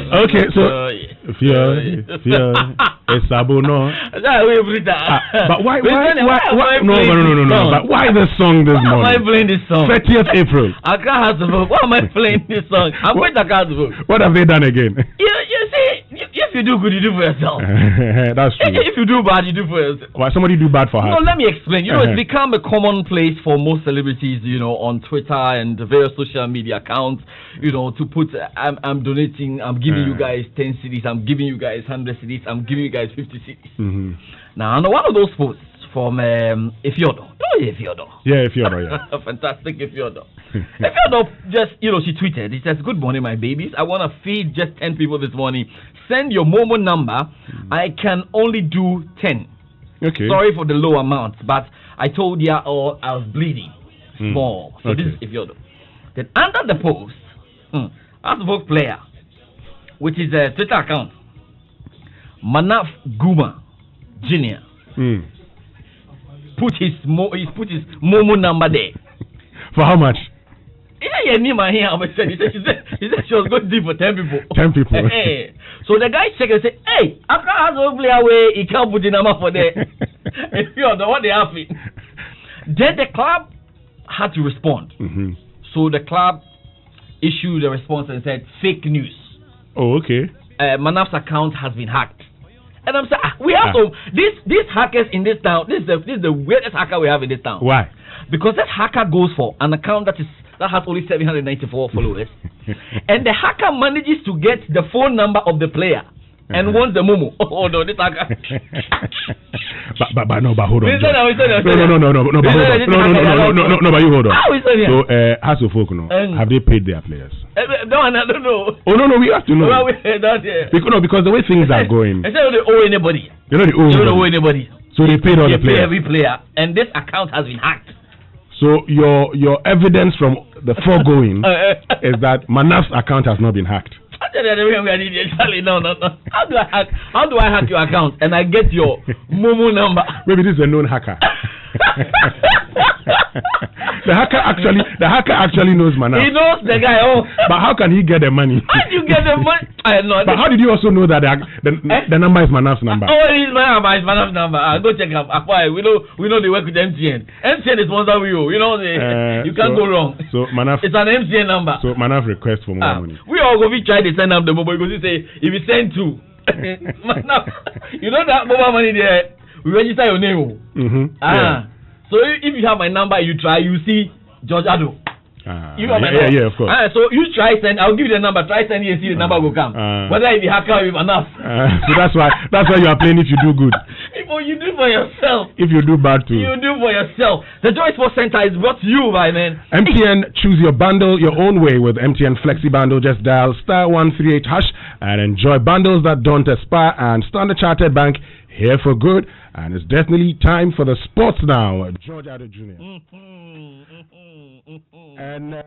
Okay, so fear, it's Sabono. But why? No. But why the song this morning? Why am I playing this song? 30th April. Accra has the vote. Why am I playing this song? I'm going to Accra to vote. What have they done again? You see, if you do good, you do for yourself. That's true. If you do bad, you do for yourself. Why somebody do bad for her? No, let me explain. It's become a commonplace for most celebrities, on Twitter and various social media accounts, to put, I'm donating, I'm giving you guys 10 CDs, I'm giving you guys 100 CDs, I'm giving you guys 50 CDs. Mm-hmm. Now, one of those posts from Ifyodo. Ifyodo. Yeah, Ifyodo, yeah. Fantastic Ifyodo. Ifyodo just, she tweeted, it says, "Good morning, my babies. I want to feed just 10 people this morning. Send your Momo number. I can only do 10. Okay. Sorry for the low amount, but I told you all I was bleeding small." So this is Ifyodo. Then under the post, Asvoke player, which is a Twitter account, Manaf Guma Jr. Put his Momo number there. For how much? He said she was going to do for 10 people. 10 people. So the guy checked and said, "Hey, after has a player away, he can't put the number for there." If you know what they have. Then the club had to respond. Mm-hmm. So the club issued a response and said, "Fake news." Oh, okay. Manaf's account has been hacked. And I'm saying, we have to, these hackers in this town, this is the weirdest hacker we have in this town. Why? Because that hacker goes for an account that has only 794 followers. And the hacker manages to get the phone number of the player and wants the Momo. Oh no, this hacker. but hold on. No, but you hold on. How is it? So, as of folk, have they paid their players? No, I don't know. Oh no, we have to know. Well, because the way things are going, they don't owe anybody. They don't owe anybody. So they paid all the players. Every player, and this account has been hacked. So your evidence from the foregoing is that Manaf's account has not been hacked. No. How do I hack your account and I get your Momo number? Maybe this is a known hacker. The hacker actually knows Manaf. He knows the guy. But how can he get the money? How do you get the money? But how did you also know that the number is Manaf's number? It's Manaf's number. Go check him. We know they work with MTN. MTN is sponsor with you. You can't go wrong. So Manaf, it's an MTN number. So Manaf requests for more money. We all go try to send up the mobile because he say if you send two, Manaf, you know that mobile money there. We register your name. Mm-hmm. So if you have my number, you try. You see George Ado. You have my number. Yeah, of course. So you try send. I'll give you the number. Try send. You see the number will come. Whether it be hacker or enough. So that's why you are playing if you do good. People, you do for yourself. If you do bad too. You do for yourself. The JoySports Center is brought to you by MTN. Choose your bundle your own way with MTN Flexi Bundle. Just dial *138# and enjoy bundles that don't expire. And Standard Chartered Bank here for good. And it's definitely time for the sports now. George Ado Jr. And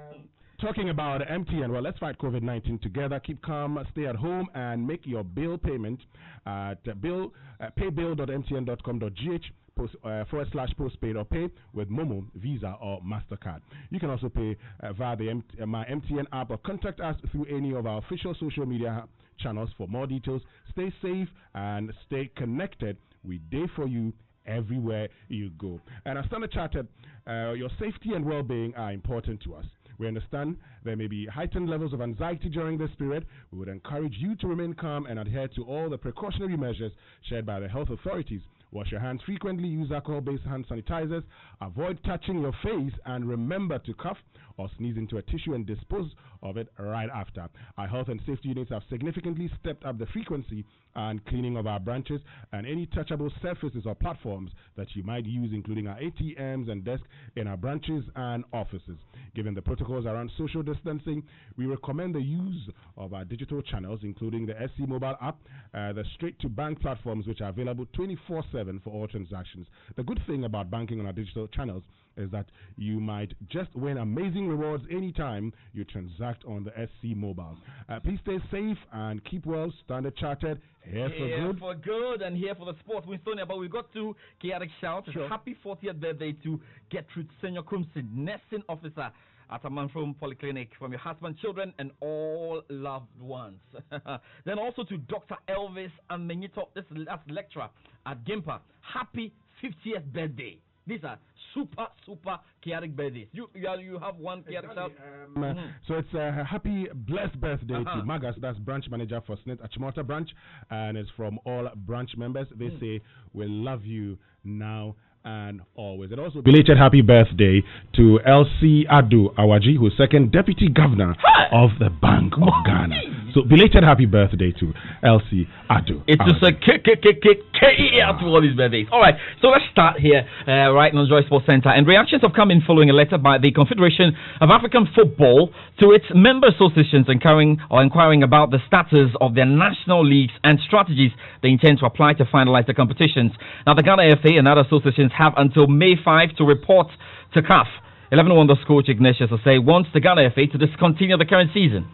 talking about MTN, well, let's fight COVID-19 together. Keep calm, stay at home, and make your bill payment at paybill.mtn.com.gh /postpaid or pay with Momo, Visa, or MasterCard. You can also pay via the My MTN app or contact us through any of our official social media channels for more details. Stay safe and stay connected. We day for you everywhere you go. And as Standard Chartered, your safety and well-being are important to us. We understand there may be heightened levels of anxiety during this period. We would encourage you to remain calm and adhere to all the precautionary measures shared by the health authorities. Wash your hands frequently, use alcohol-based hand sanitizers, avoid touching your face, and remember to cough or sneeze into a tissue and dispose of it right after. Our health and safety units have significantly stepped up the frequency and cleaning of our branches and any touchable surfaces or platforms that you might use, including our ATMs and desks in our branches and offices. Given the protocols around social distancing, we recommend the use of our digital channels, including the SC mobile app, the straight-to-bank platforms, which are available 24/7 for all transactions. The good thing about banking on our digital channels is that you might just win amazing rewards anytime you transact on the SC mobile. Please stay safe and keep well. Standard Chartered, here for good and here for the sport. Winstonia, but we got to chaotic shout. Sure. Happy 40th birthday to Gertrude Senior Crimson, nursing officer at a Manfrom Polyclinic from your husband, children, and all loved ones. Then also to Dr. Elvis Amenyito, that's lecturer at Gimpa. Happy 50th birthday. These are super chaotic birthdays. You have one chaotic shout. So it's a happy blessed birthday to Magas, that's branch manager for Snit Achimota branch, and it's from all branch members. They say we love you now and always. And also belated happy birthday to LC Adu Awaji, who's second deputy governor of the Bank of Ghana. So belated happy birthday to LC Adu. It's just a K-E-L to all these birthdays. All right, so let's start here right now, JoySports Center. And reactions have come in following a letter by the Confederation of African Football to its member associations inquiring about the status of their national leagues and strategies they intend to apply to finalize the competitions. Now, the Ghana FA and other associations have until May 5 to report to CAF. 11 Wonders coach Ignatius Osei wants the Ghana FA to discontinue the current season.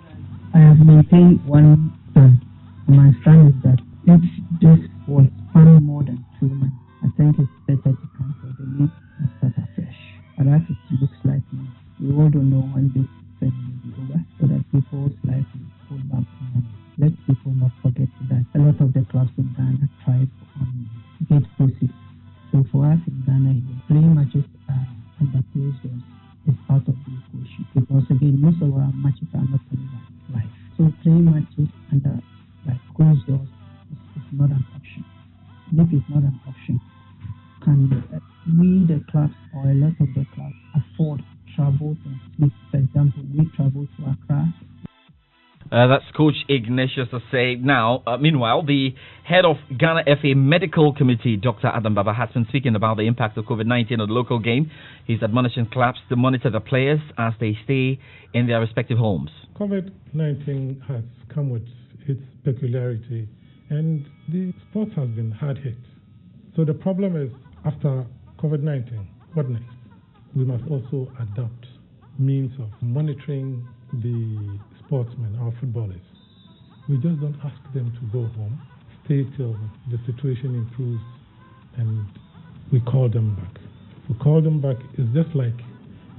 I have maintained one stand. My stand is that if this was fun more than 2 months, I think it's better to cancel the league and start afresh. But as it looks like now, we all don't know when this thing will be over, so that people's life will go back to normal. Let people not forget that a lot of the clubs in Ghana thrive on gate proceeds. So for us in Ghana, playing matches under closed doors is part of the equation. Because again, most of our matches are not live. So playing matches under closed doors is not an option. And if it's not an option, can we, the clubs, or a lot of the clubs, afford travel and sleep? For example, we travel to Accra. That's Coach Ignatius Osei. Now, meanwhile, the head of Ghana FA Medical Committee, Dr. Adam Baba, has been speaking about the impact of COVID-19 on the local game. He's admonishing clubs to monitor the players as they stay in their respective homes. COVID-19 has come with its peculiarity, and the sports has been hard hit. So the problem is, after COVID-19, what next? We must also adopt means of monitoring the sportsmen, our footballers. We just don't ask them to go home, stay till the situation improves, and we call them back. We call them back is just like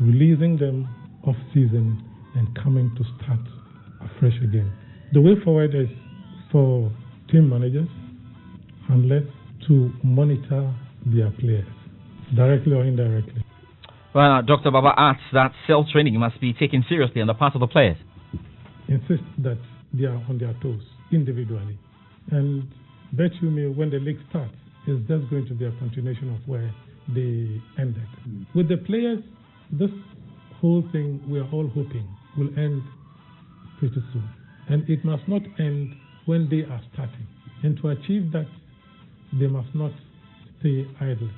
releasing them off season and coming to start afresh again. The way forward is for team managers, handlers, to monitor their players, directly or indirectly. Well, Dr. Baba adds that self-training must be taken seriously on the part of the players. Insist that they are on their toes individually. And bet you me, when the league starts, it's just going to be a continuation of where they ended. With the players, this whole thing we are all hoping will end pretty soon. And it must not end when they are starting. And to achieve that, they must not stay idle.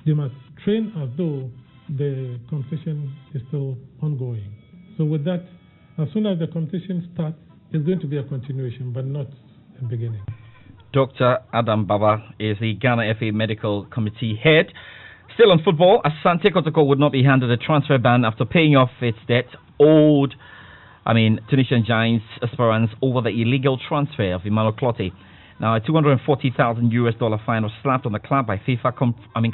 They must train as though the competition is still ongoing. So with that, as soon as the competition starts, it's going to be a continuation, but not a beginning. Dr. Adam Baba is the Ghana FA Medical Committee head. Still on football, Asante Kotoko would not be handed a transfer ban after paying off its debt Tunisian Giants Esperance over the illegal transfer of Emmanuel Clottey. Now, a $240,000 fine was slapped on the club by FIFA,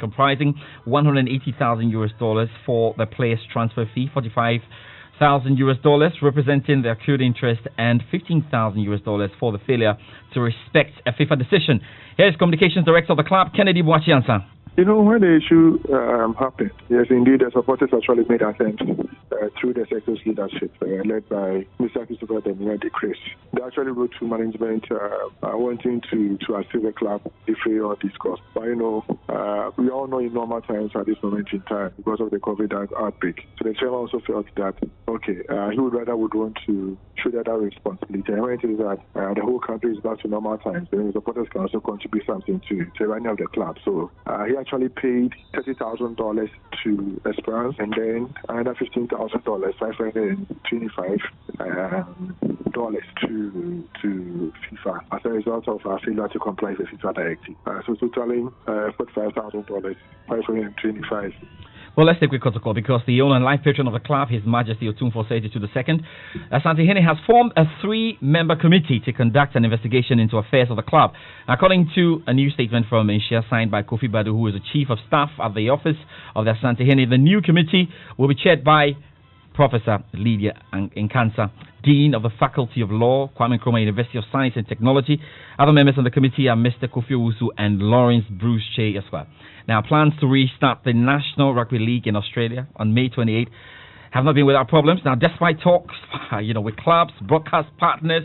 comprising $180,000 for the player's transfer fee, $45,000 representing the accrued interest, and $15,000 for the failure to respect a FIFA decision. Here's Communications Director of the club, Kennedy Boachiansa. You know, when the issue happened, yes, indeed, the supporters actually made attempts through the sector's leadership, led by Mr. Christopher Demian de Chris. They actually wrote to management wanting to assist the club if they all discussed. But, you know, we all know in normal times at this moment in time, because of the COVID outbreak. So the chairman also felt that, he would want to show that responsibility. And when it is that the whole country is back to normal times, then the supporters can also contribute something to running of the club. So he actually paid $30,000 to Esperance, and then another $15,000, $525 to FIFA as a result of our failure to comply with the FIFA directive. So totaling $45,000, $525. Well, let's take a quick call because the owner and life patron of the club, His Majesty Otumfuo Osei Tutu II, Asantehene, has formed a 3-member committee to conduct an investigation into affairs of the club. According to a new statement from Asia signed by Kofi Badu, who is the chief of staff at the office of the Asantehene, the new committee will be chaired by Professor Lydia Nkansa, Dean of the Faculty of Law, Kwame Nkrumah University of Science and Technology. Other members of the committee are Mr. Kofi Owusu and Lawrence Bruce Che as well. Now, plans to restart the National Rugby League in Australia on May 28 have not been without problems. Now, despite talks, with clubs, broadcast partners,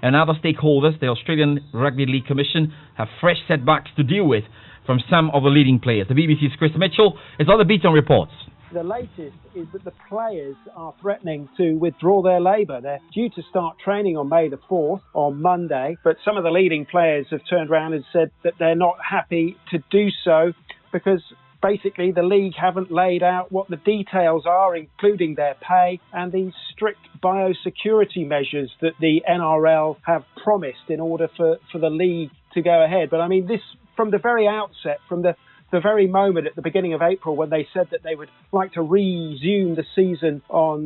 and other stakeholders, the Australian Rugby League Commission have fresh setbacks to deal with from some of the leading players. The BBC's Chris Mitchell is on the beat on reports. The latest is that the players are threatening to withdraw their labour. They're due to start training on May the 4th, on Monday, but some of the leading players have turned around and said that they're not happy to do so because basically the league haven't laid out what the details are, including their pay and the strict biosecurity measures that the NRL have promised in order for the league to go ahead. But I mean, this from the very outset, from the very moment at the beginning of April when they said that they would like to resume the season on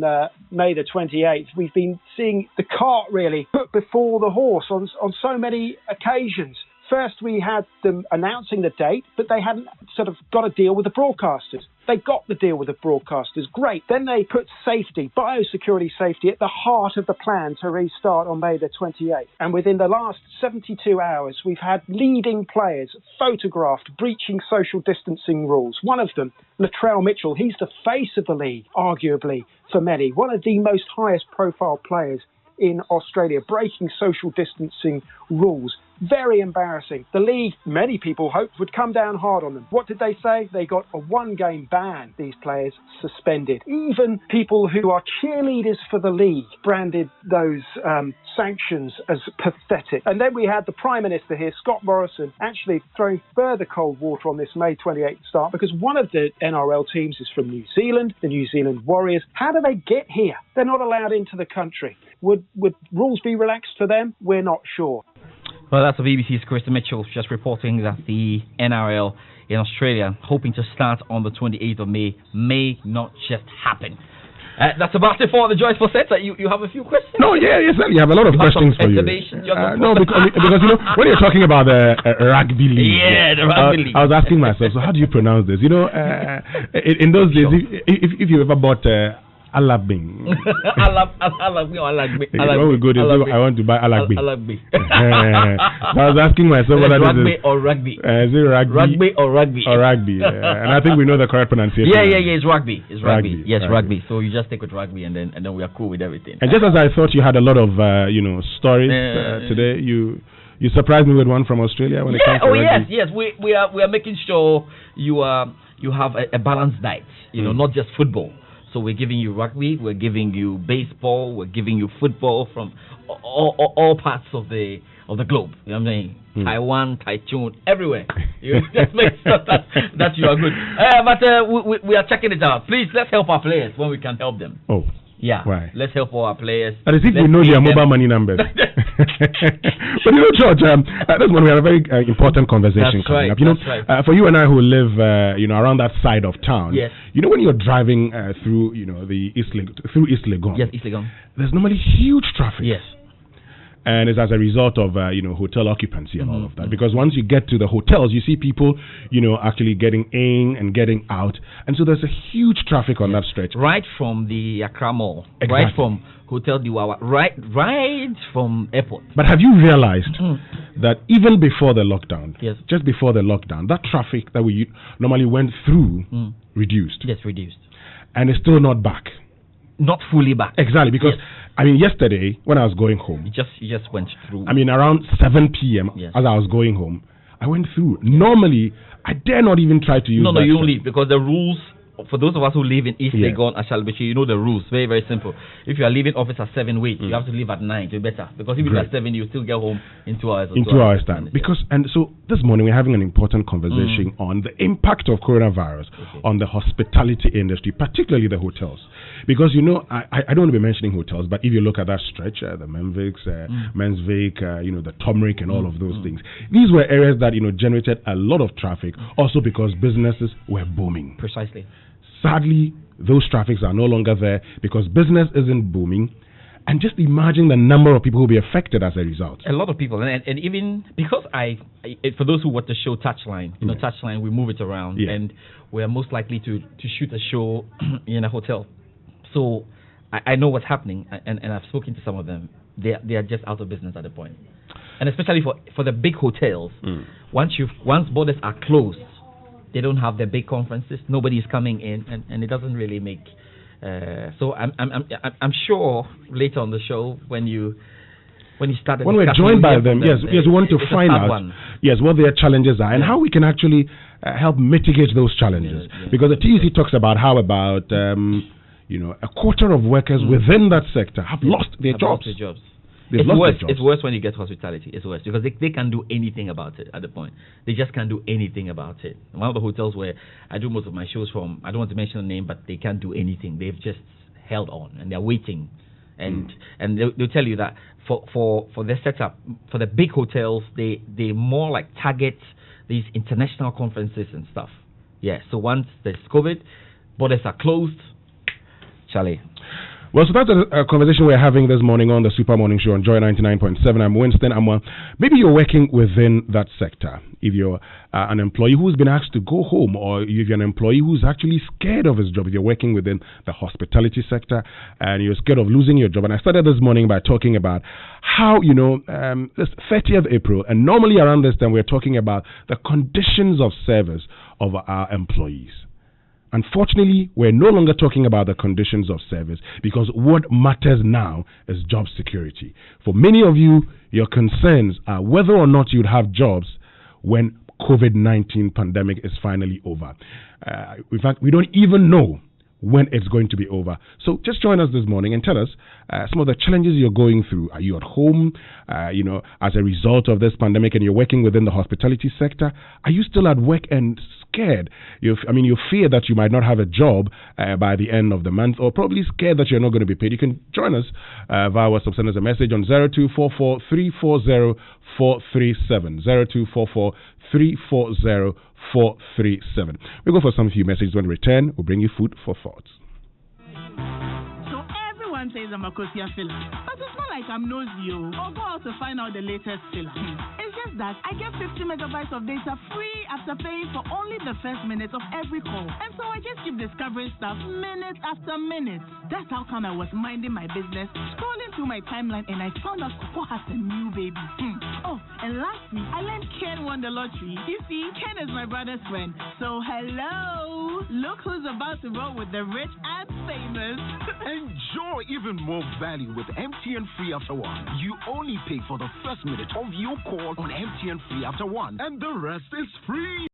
May the 28th, we've been seeing the cart really put before the horse on so many occasions. First, we had them announcing the date, but they hadn't sort of got a deal with the broadcasters. They got the deal with the broadcasters. Great. Then they put safety, biosecurity safety, at the heart of the plan to restart on May the 28th. And within the last 72 hours, we've had leading players photographed breaching social distancing rules. One of them, Latrell Mitchell, he's the face of the league, arguably, for many. One of the most highest profile players in Australia, breaking social distancing rules. Very embarrassing. The league, many people hoped, would come down hard on them. What did they say? They got a 1-game ban, these players suspended. Even people who are cheerleaders for the league branded those sanctions as pathetic. And then we had the Prime Minister here, Scott Morrison, actually throwing further cold water on this May 28th start because one of the NRL teams is from New Zealand, the New Zealand Warriors. How do they get here? They're not allowed into the country. Would rules be relaxed for them? We're not sure. Well, that's the BBC's Chris Mitchell just reporting that the NRL in Australia, hoping to start on the 28th of May, may not just happen. That's about it for the JoySports set. You have a few questions? No, yes, you have a lot of questions for you. No, because when you're talking about the rugby league, the rugby league. I was asking myself, so how do you pronounce this? In those days, if you ever bought Alabing. Alagbe. I want to buy Alagbe. Alagbe. I was asking myself whether rugby or rugby. Is it rugby? Rugby or rugby? Or rugby. And I think we know the correct pronunciation. Yeah. It's rugby. It's rugby. Yes, rugby. So you just stick with rugby, and then we are cool with everything. And just as I thought you had a lot of stories today, you surprised me with one from Australia when it comes to rugby. Yes. We are making sure you have a balanced diet. Not just football. So we're giving you rugby, we're giving you baseball, we're giving you football from all parts of the globe. You know what I'm saying? Taiwan, Taichung, everywhere. You just make sure that you are good. But we are checking it out. Please, let's help our players when we can help them. Oh. Yeah. Why? Let's help all our players. But as if we know their mobile money numbers. But George, this one we have a very important conversation coming up. For you and I who live, around that side of town. Yes. When you're driving through, through East Legon. Yes, East Legon. There's normally huge traffic. Yes. And it's as a result of, hotel occupancy and all of that. Because once you get to the hotels, you see people, actually getting in and getting out. And so there's a huge traffic on that stretch. Right from the Accra Mall. Exactly. Right from Hotel Diwawa. Right from airport. But have you realized that even before the lockdown, just before the lockdown, that traffic that we normally went through reduced? Yes, reduced. And it's still not back. Not fully back. Exactly, because yesterday when I was going home, you just went through. Around 7 p.m. as I was going home, I went through. Normally, I dare not even try to use. No, you don't leave because the rules. For those of us who live in East Legon, Ashalbechi, you know the rules. Very, very simple. If you are leaving office at 7, you have to leave at 9 to be better. Because if you at 7, you still get home in 2 hours. In 2 hours time. So this morning we're having an important conversation on the impact of coronavirus on the hospitality industry, particularly the hotels. Because I don't want to be mentioning hotels, but if you look at that stretch, the Menvik, the Turmeric and all of those things, these were areas that generated a lot of traffic, also because businesses were booming. Precisely. Sadly, those traffics are no longer there because business isn't booming. And just imagine the number of people who will be affected as a result. A lot of people, and even because for those who watch the show Touchline, Touchline, we move it around, and we're most likely to shoot a show in a hotel. So I know what's happening, and I've spoken to some of them. They are just out of business at the point, and especially for the big hotels. Once borders are closed, they don't have their big conferences. Nobody's coming in, and it doesn't really make. So I'm sure later on the show when we're joined by them, we want to find out what their challenges are and how we can actually help mitigate those challenges. Because the TEC talks about how about a quarter of workers within that sector have lost their jobs. It's worse when you get hospitality. It's worse because they can't do anything about it at the point. They just can't do anything about it. One of the hotels where I do most of my shows from, I don't want to mention the name, but they can't do anything. They've just held on and they're waiting. And they'll tell you that for their setup, for the big hotels, they more like target these international conferences and stuff. Yeah, so once there's COVID, borders are closed, Charlie. Well, so that's a conversation we're having this morning on the Super Morning Show on Joy 99.7. I'm Winston Amwa. Maybe you're working within that sector. If you're an employee who's been asked to go home, or if you're an employee who's actually scared of his job, if you're working within the hospitality sector and you're scared of losing your job. And I started this morning by talking about how, this 30th April, and normally around this time, we're talking about the conditions of service of our employees. Unfortunately, we're no longer talking about the conditions of service because what matters now is job security. For many of you, your concerns are whether or not you'd have jobs when COVID-19 pandemic is finally over. In fact, we don't even know when it's going to be over. So just join us this morning and tell us some of the challenges you're going through. Are you at home, as a result of this pandemic and you're working within the hospitality sector? Are you still at work and scared? You fear that you might not have a job by the end of the month, or probably scared that you're not going to be paid. You can join us via WhatsApp. Send us a message on 0244 340 437. 0244 340 437. We'll go for some few messages. When we return, we'll bring you food for thought. So everyone says I'm a Kosia filler, but it's not like I'm nosy or go out to find out the latest filler. It's just that I get 50 megabytes of data free after paying for only the first minute of every call. And so I just keep discovering stuff minute after minute. That's how come I was minding my business, scrolling through my timeline, and I found out Coco has a new baby. Oh, and lastly, I learned Ken won the lottery. You see, Ken is my brother's friend. So hello, look who's about to roll with the rich and famous. Enjoy even more value with MTN Free After One. You only pay for the first minute of your call on MTN Free After One, and the rest is free.